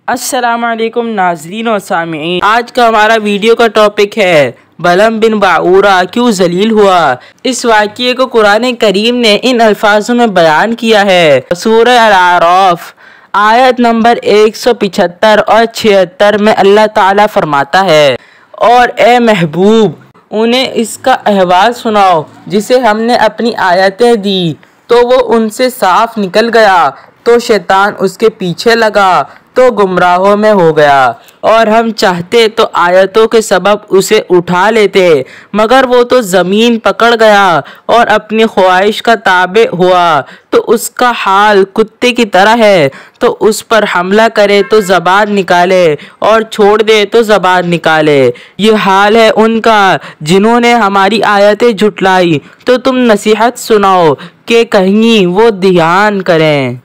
अस्सलामुअलैकुम नाज़रीन और सामीईन। आज का हमारा वीडियो का टॉपिक है बलम बिन बाऊरा क्यों जलील हुआ। इस वाक़ये को कुरान करीम ने इन अल्फाजों में बयान किया है। सूरह अल-आराफ आयत नंबर 175 और 76 में अल्लाह ताला फरमाता है, और ए महबूब उन्हें इसका अहवाल सुनाओ जिसे हमने अपनी आयतें दी तो वो उनसे साफ निकल गया, तो शैतान उसके पीछे लगा तो गुमराहों में हो गया, और हम चाहते तो आयतों के सबब उसे उठा लेते, मगर वो तो ज़मीन पकड़ गया और अपनी ख्वाहिश का ताबे हुआ, तो उसका हाल कुत्ते की तरह है। तो उस पर हमला करे तो ज़बान निकाले और छोड़ दे तो ज़बान निकाले। ये हाल है उनका जिन्होंने हमारी आयतें झुटलाई। तो तुम नसीहत सुनाओ कि कहीं वो ध्यान करें।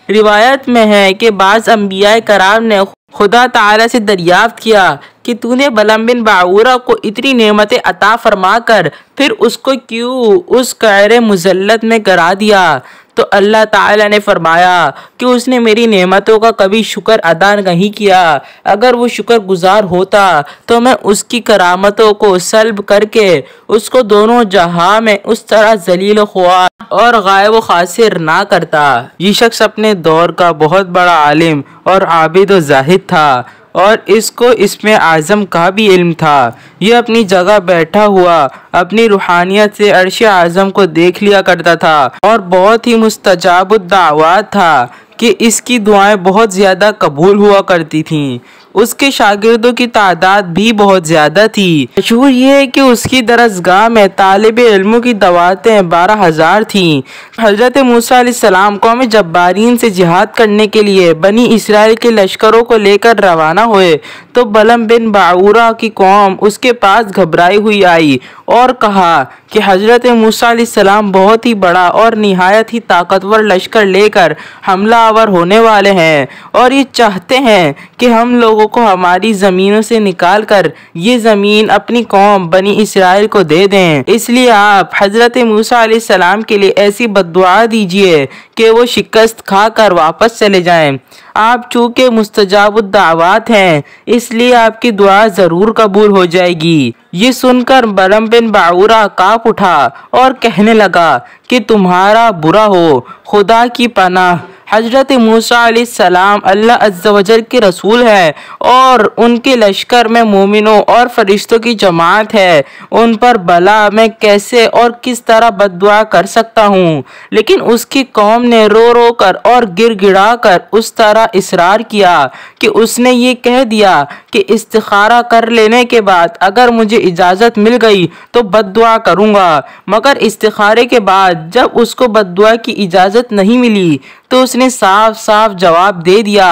रिवायत में है कि बाज़ अंबिया कराम ने खुदा ताला से दरियाफ्त किया कि तूने बलम बिन बाऊरा को इतनी नेमतें अता फरमा कर फिर उसको क्यों उस कहरे मुज़ल्लत में करा दिया। तो अल्लाह ताला ने फरमाया कि उसने मेरी नेमतों का कभी शुक्र अदा नहीं किया। अगर वो शुक्र गुजार होता तो मैं उसकी करामतों को सल्ब करके उसको दोनों जहां में उस तरह जलील ख्वार और गायब खासिर ना करता। ये शख्स अपने दौर का बहुत बड़ा आलिम और आबिद व जाहिद था, और इसको इसमें आज़म का भी इल्म था। यह अपनी जगह बैठा हुआ अपनी रूहानियत से अर्श आज़म को देख लिया करता था, और बहुत ही मुस्तजाबुद दावात था कि इसकी दुआएं बहुत ज़्यादा कबूल हुआ करती थीं। उसके शागिर्दों की तादाद भी बहुत ज़्यादा थी। मशहूर ये है कि उसकी दरसगाह में तालिब इल्मों की दवातें 12,000 थीं। हज़रत मूसा अलैहिस्सलाम कौम जब्बारीन से जिहाद करने के लिए बनी इसराइल के लश्करों को लेकर रवाना हुए, तो बलम बिन बाऊरा की कौम उसके पास घबराई हुई आई और कहा कि हज़रत मूसा अलैहिस्सलाम बहुत ही बड़ा और निहायत ही ताकतवर लश्कर लेकर हमलावर होने वाले हैं, और ये चाहते हैं कि हम लोगों को हमारी ज़मीनों से निकाल कर ये ज़मीन अपनी कौम बनी इसराइल को दे दें। इसलिए आप हज़रत मूसा अलैहिस्सलाम के लिए ऐसी बद्दुआ दीजिए कि वो शिकस्त खाकर वापस चले जाएं। आप चूँकि मुस्तजाबुद दावात हैं, इसलिए आपकी दुआ ज़रूर कबूल हो जाएगी। ये सुनकर बलम बिन बाऊरा काँप उठा और कहने लगा कि तुम्हारा बुरा हो, खुदा की पनाह। हज़रत मूसा अलैहिस्सलाम अल्लाह अज़्ज़ा वजल के रसूल है, और उनके लश्कर में मोमिनों और फरिश्तों की जमात है। उन पर भला मैं कैसे और किस तरह बद्दुआ कर सकता हूँ। लेकिन उसकी कौम ने रो रो कर और गिड़गिड़ा कर उस तरह इसरार किया कि उसने ये कह दिया कि इस्तिखारा कर लेने के बाद अगर मुझे इजाज़त मिल गई तो बद्दुआ करूँगा। मगर इस्तिखारे के बाद जब उसको बद्दुआ की इजाज़त नहीं मिली तो उसने साफ साफ जवाब दे दिया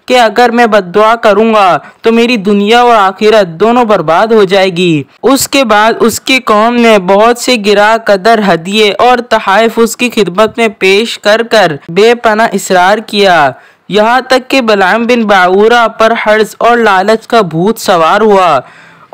कि अगर मैं बद्दुआ करूँगा तो मेरी दुनिया और आखिरत दोनों बर्बाद हो जाएगी। उसके बाद उसकी कौम ने बहुत से गिरा कदर हदिये और तहाइफ उसकी खिदमत में पेश कर कर बेपना इसरार किया, यहाँ तक कि बलम बिन बाऊरा पर हर्ज और लालच का भूत सवार हुआ,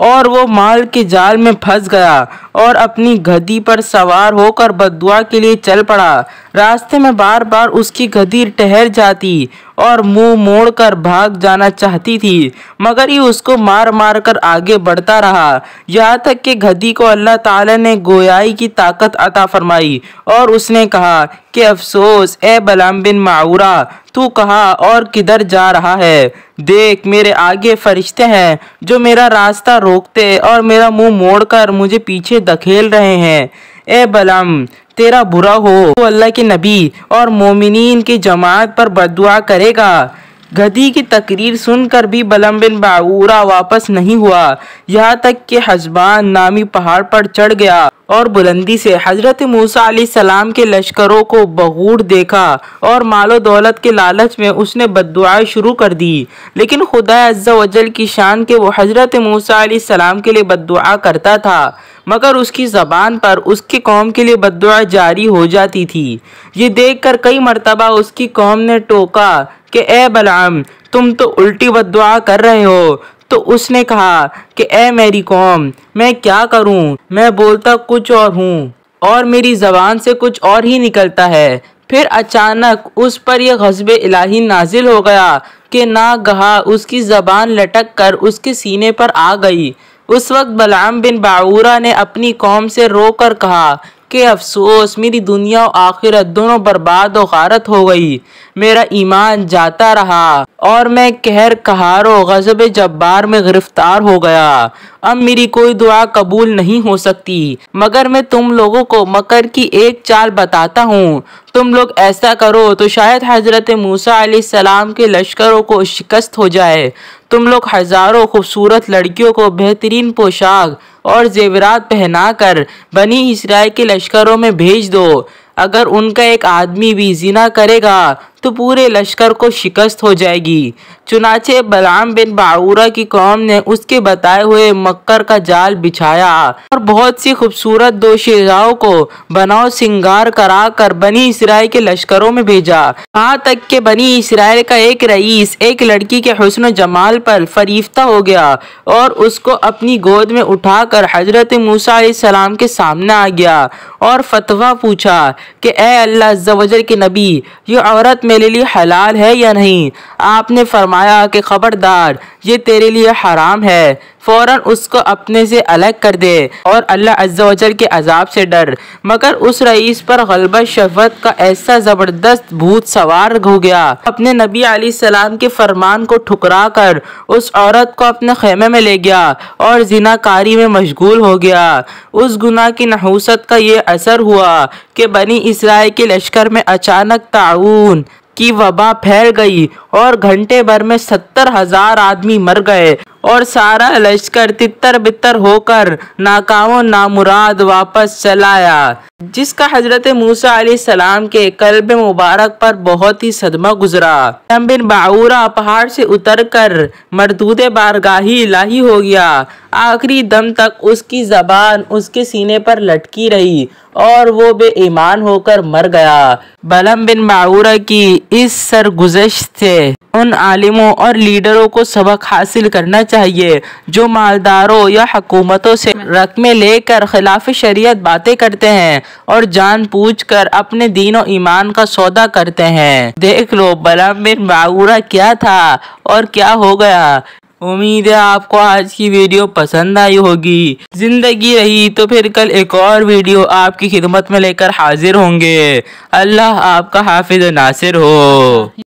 और वो माल के जाल में फंस गया और अपनी गधी पर सवार होकर बद्दुआ के लिए चल पड़ा। रास्ते में बार बार उसकी गधी ठहर जाती और मुंह मोड़कर भाग जाना चाहती थी, मगर ये उसको मार मार कर आगे बढ़ता रहा, यहाँ तक कि गधी को अल्लाह ताला ने गोयाई की ताकत अता फरमाई, और उसने कहा कि अफसोस ए बलम बिन बाऊरा, तू कहाँ और किधर जा रहा है। देख मेरे आगे फरिश्ते हैं जो मेरा रास्ता रोकते और मेरा मुंह मोड़कर मुझे पीछे धकेल रहे हैं। ए बलम तेरा बुरा हो, तो अल्लाह के नबी और मोमिनीन की जमात पर बद्दुआ करेगा। गधी की तकरीर सुनकर भी बलम बिन बाऊरा वापस नहीं हुआ, यहाँ तक कि हज़बान नामी पहाड़ पर चढ़ गया और बुलंदी से हज़रत मूसा अलैहिस्सलाम के लश्करों को बगूर देखा, और मालो दौलत के लालच में उसने बद्दुआएं शुरू कर दी। लेकिन खुदा अज़्ज़ा वजल की शान के वो हज़रत मूसा अलैहिस्सलाम के लिए बद्दुआ करता था, मगर उसकी ज़बान पर उसकी कौम के लिए बद्दुआ जारी हो जाती थी। ये देखकर कई मरतबा उसकी कौम ने टोका कि ए बलम तुम तो उल्टी बद्दुआ कर रहे हो। तो उसने कहा कि ए मेरी कौम मैं क्या करूं, मैं बोलता कुछ और हूँ और मेरी ज़बान से कुछ और ही निकलता है। फिर अचानक उस पर यह ग़ज़ब इलाही नाजिल हो गया, कि नागहा उसकी ज़बान लटक कर उसके सीने पर आ गई। उस वक्त बलआम बिन बाऊरा ने अपनी कौम से रोकर कहा कि अफसोस, मेरी दुनिया और आखिरत दोनों बर्बाद और गारत हो गई। मेरा ईमान जाता रहा और मैं कहर कहार और गज़ब जब्बार में गिरफ्तार हो गया। अब मेरी कोई दुआ कबूल नहीं हो सकती, मगर मैं तुम लोगों को मकर की एक चाल बताता हूँ। तुम लोग ऐसा करो तो शायद हजरत मूसा अलैहिस्सलाम के लश्करों को शिकस्त हो जाए। तुम लोग हजारों खूबसूरत लड़कियों को बेहतरीन पोशाक और जेवरात पहनाकर बनी इसराइल के लश्करों में भेज दो। अगर उनका एक आदमी भी जिना करेगा तो पूरे लश्कर को शिकस्त हो जाएगी। चुनाचे बलआम बिन बाऊरा की कौम ने उसके बताए हुए मक्कर का जाल बिछाया और बहुत सी खूबसूरत दोशीज़ाओं को बनाओ सिंगार करा कर बनी इसराइल के लश्करों में भेजा। यहाँ तक कि बनी इसराइल का एक रईस एक लड़की के हुस्न जमाल पर फरीफ्ता हो गया और उसको अपनी गोद में उठाकर हजरत मूसा अलैहिस्सलाम के सामने आ गया और फतवा पूछा कि ए अल्लाह अज़्ज़ा वजल के नबी, ये औरत मेरे लिए हलाल है या नहीं। आपने फरमाया कि खबरदार, ये तेरे लिए हराम है, फौरन उसको अपने से अलग कर दे और अल्लाह अज़्ज़ा वजल के अजाब से डर। मगर उस रईस पर गलबा शफ़क़त का ऐसा ज़बरदस्त भूत सवार हो गया, अपने नबी अलैहिस्सलाम के फरमान को ठुकरा कर उस औरत को अपने खेमे में ले गया और जिनाकारी में मशगूल हो गया। उस गुनाह की नहूसत का ये असर हुआ कि बनी इसराइल के लश्कर में अचानक ताऊन की वबा फैल गई और घंटे भर में 70,000 आदमी मर गए और सारा लश्कर तितर बितर होकर नाकाम नामुराद वापस चलाया, जिसका हजरत मूसा अलैहिस्सलाम के कल्ब मुबारक पर बहुत ही सदमा गुजरा। बलआम बिन बाऊरा पहाड़ से उतरकर मरदूद बारगाही इलाही हो गया। आखिरी दम तक उसकी जबान उसके सीने पर लटकी रही और वो बेईमान होकर मर गया। बलआम बिन बाऊरा की इस सरगुज़श्त से उन आलिमों और लीडरों को सबक हासिल करना चाहिए जो मालदारों या हुकूमतों से रकमें लेकर खिलाफ शरीयत बातें करते हैं और जानबूझकर अपने दीन और ईमान का सौदा करते हैं। देख लो बलआम बिन बाऊरा क्या था और क्या हो गया। उम्मीद है आपको आज की वीडियो पसंद आई होगी। जिंदगी रही तो फिर कल एक और वीडियो आपकी खिदमत में लेकर हाजिर होंगे। अल्लाह आपका हाफिज नासिर हो।